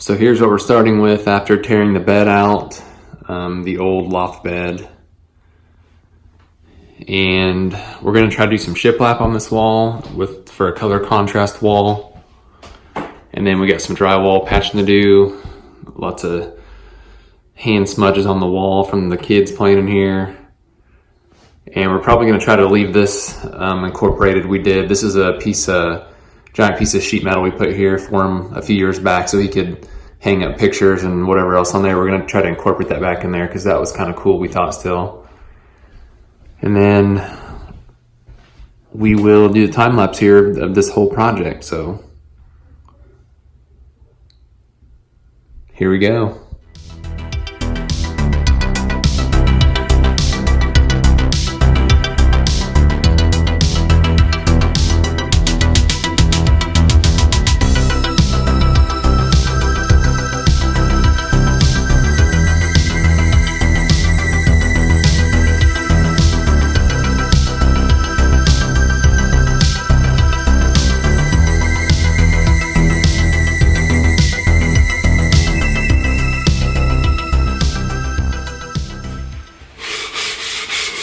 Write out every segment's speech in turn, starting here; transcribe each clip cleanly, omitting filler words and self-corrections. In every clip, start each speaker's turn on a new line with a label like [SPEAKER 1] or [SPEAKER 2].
[SPEAKER 1] So here's what we're starting with after tearing the bed out, the old loft bed. And we're gonna try to do some shiplap on this wall for a color contrast wall. And then we got some drywall patching to do. Lots of hand smudges on the wall from the kids playing in here. And we're probably gonna try to leave this incorporated. This is a giant piece of sheet metal we put here for him a few years back so he could hang up pictures and whatever else on there. We're gonna try to incorporate that back in there because that was kind of cool, we thought still. And then we will do the time lapse here of this whole project. So here we go.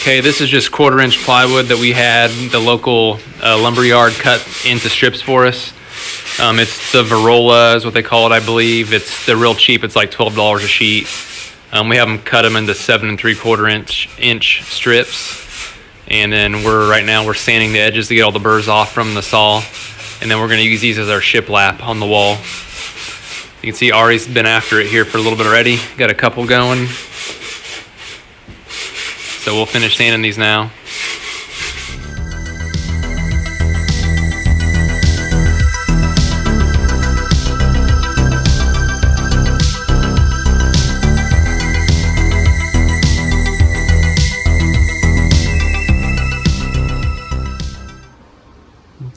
[SPEAKER 1] Okay, this is just 1/4-inch plywood that we had the local lumberyard cut into strips for us. It's the Varola is what they call it, I believe. They're real cheap. It's like $12 a sheet. We have them cut them into 7 3/4-inch strips. And then right now we're sanding the edges to get all the burrs off from the saw. And then we're gonna use these as our shiplap on the wall. You can see Ari's been after it here for a little bit already. Got a couple going. So we'll finish sanding these now.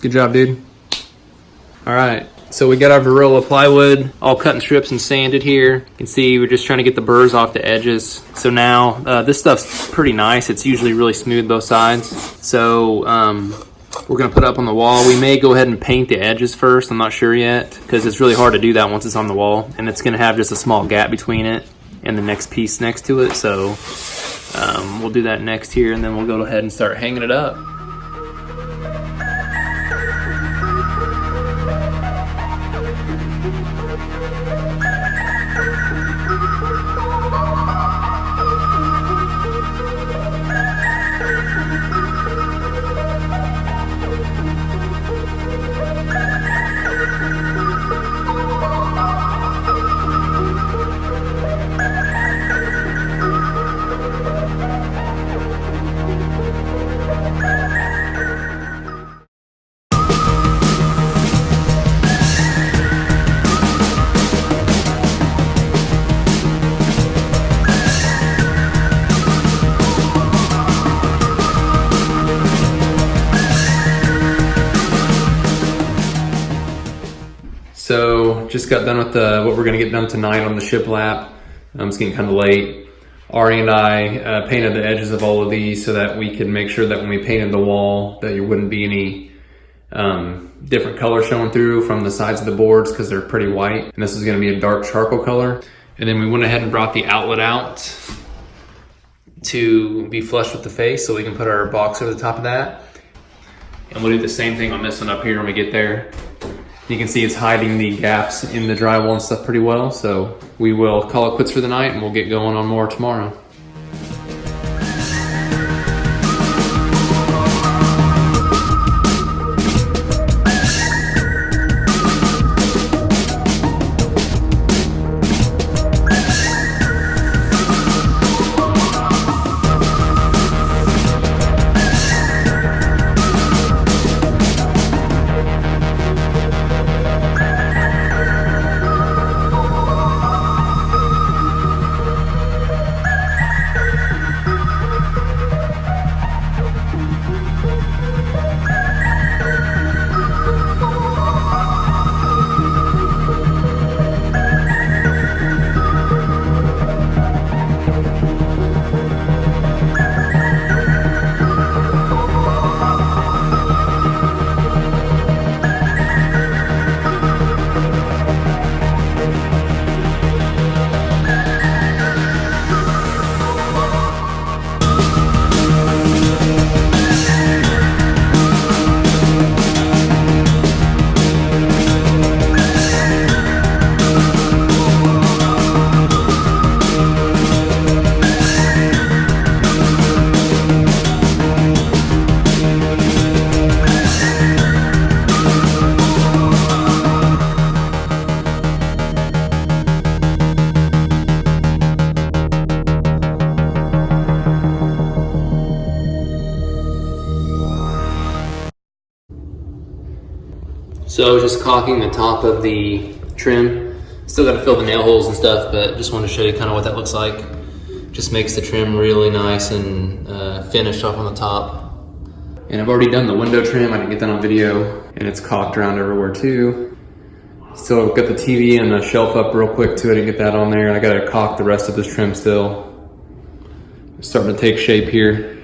[SPEAKER 1] Good job, dude. All right. So we got our Varola plywood all cut in strips and sanded here. You can see we're just trying to get the burrs off the edges. So now this stuff's pretty nice. It's usually really smooth both sides. So we're gonna put it up on the wall. We may go ahead and paint the edges first. I'm not sure yet because it's really hard to do that once it's on the wall. And it's gonna have just a small gap between it and the next piece next to it. So we'll do that next here and then we'll go ahead and start hanging it up. So just got done with what we're gonna get done tonight on the shiplap. It's getting kind of late. Ari and I painted the edges of all of these so that we could make sure that when we painted the wall that there wouldn't be any different color showing through from the sides of the boards because they're pretty white. And this is gonna be a dark charcoal color. And then we went ahead and brought the outlet out to be flush with the face so we can put our box over the top of that. And we'll do the same thing on this one up here when we get there. You can see it's hiding the gaps in the drywall and stuff pretty well. So we will call it quits for the night and we'll get going on more tomorrow. So just caulking the top of the trim. Still got to fill the nail holes and stuff, but just wanted to show you kind of what that looks like. Just makes the trim really nice and finished off on the top. And I've already done the window trim. I didn't get that on video, and it's caulked around everywhere too. Still got the TV and the shelf up real quick too. I didn't get that on there. I got to caulk the rest of this trim still. It's starting to take shape here.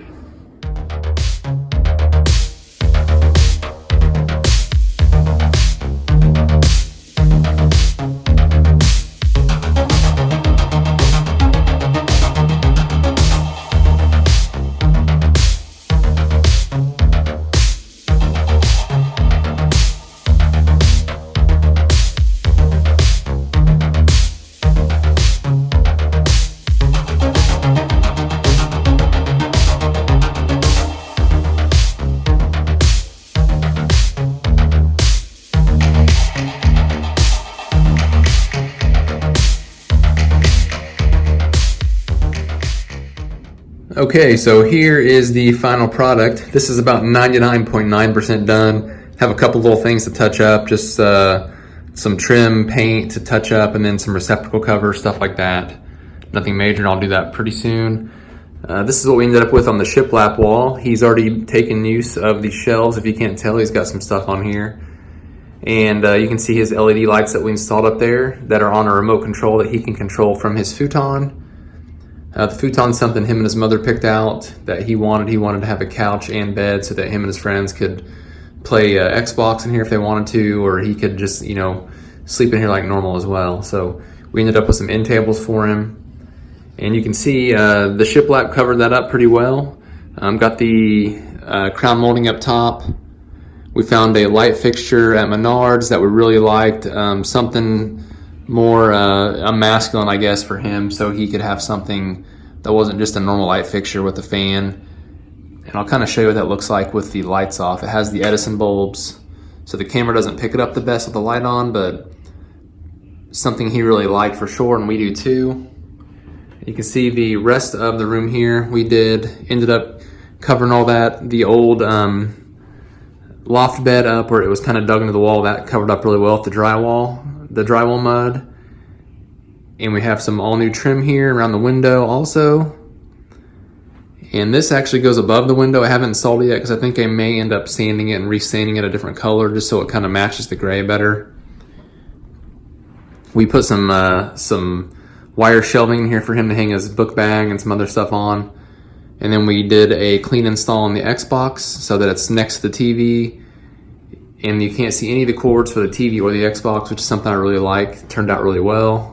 [SPEAKER 1] Okay, so here is the final product. This is about 99.9% done. Have a couple little things to touch up, just some trim paint to touch up, and then some receptacle cover, stuff like that. Nothing major, and I'll do that pretty soon. This is what we ended up with on the shiplap wall. He's already taken use of the shelves. If you can't tell, he's got some stuff on here. And you can see his LED lights that we installed up there that are on a remote control that he can control from his futon. The futon's something him and his mother picked out that he wanted. He wanted to have a couch and bed so that him and his friends could play Xbox in here if they wanted to, or he could just, you know, sleep in here like normal as well. So we ended up with some end tables for him. And you can see the shiplap covered that up pretty well. Got the crown molding up top. We found a light fixture at Menards that we really liked. Something more masculine, I guess, for him, so he could have something that wasn't just a normal light fixture with a fan. And I'll kind of show you what that looks like with the lights off. It has the Edison bulbs, so the camera doesn't pick it up the best with the light on, but something he really liked for sure, and we do too. You can see the rest of the room here. We ended up covering all that. The old loft bed up where it was kind of dug into the wall, that covered up really well with the drywall mud. And we have some all new trim here around the window also. And this actually goes above the window. I haven't installed it yet because I think I may end up sanding it and resanding it a different color just so it kind of matches the gray better. We put some wire shelving in here for him to hang his book bag and some other stuff on. And then we did a clean install on the Xbox so that it's next to the TV. And you can't see any of the cords for the TV or the Xbox, which is something I really like. It turned out really well.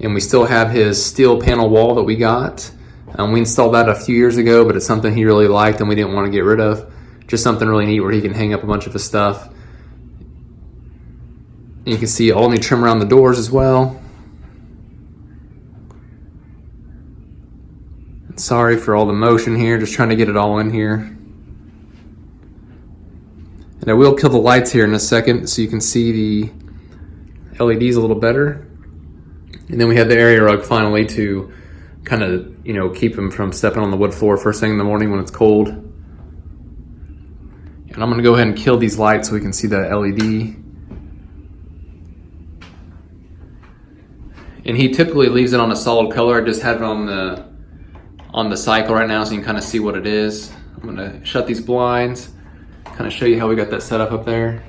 [SPEAKER 1] And we still have his steel panel wall that we got. We installed that a few years ago, but it's something he really liked and we didn't want to get rid of. Just something really neat where he can hang up a bunch of his stuff. And you can see all new trim around the doors as well. Sorry for all the motion here, just trying to get it all in here. And I will kill the lights here in a second so you can see the LEDs a little better. And then we have the area rug finally to kind of, you know, keep him from stepping on the wood floor first thing in the morning when it's cold. And I'm gonna go ahead and kill these lights so we can see the LED. And he typically leaves it on a solid color. I just have it on the cycle right now so you can kind of see what it is. I'm gonna shut these blinds, kind of show you how we got that set up there.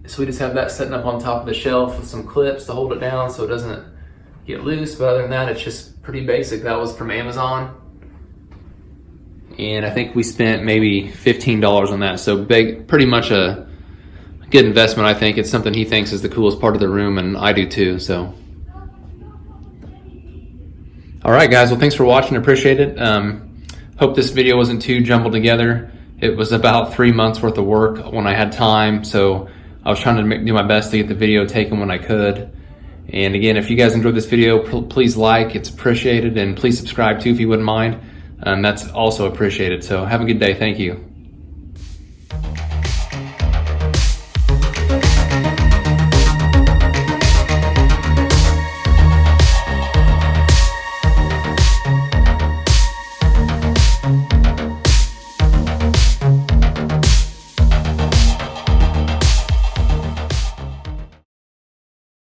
[SPEAKER 1] So we just have that setting up on top of the shelf with some clips to hold it down so it doesn't get loose, but other than that, it's just pretty basic. That was from Amazon. And I think we spent maybe $15 on that. So big, pretty much a good investment, I think. It's something he thinks is the coolest part of the room, and I do too, so. All right, guys, well, thanks for watching. I appreciate it. Hope this video wasn't too jumbled together. It was about 3 months worth of work when I had time, so I was trying to do my best to get the video taken when I could. And again, if you guys enjoyed this video, please like, it's appreciated, and please subscribe too if you wouldn't mind. That's also appreciated. So have a good day. Thank you.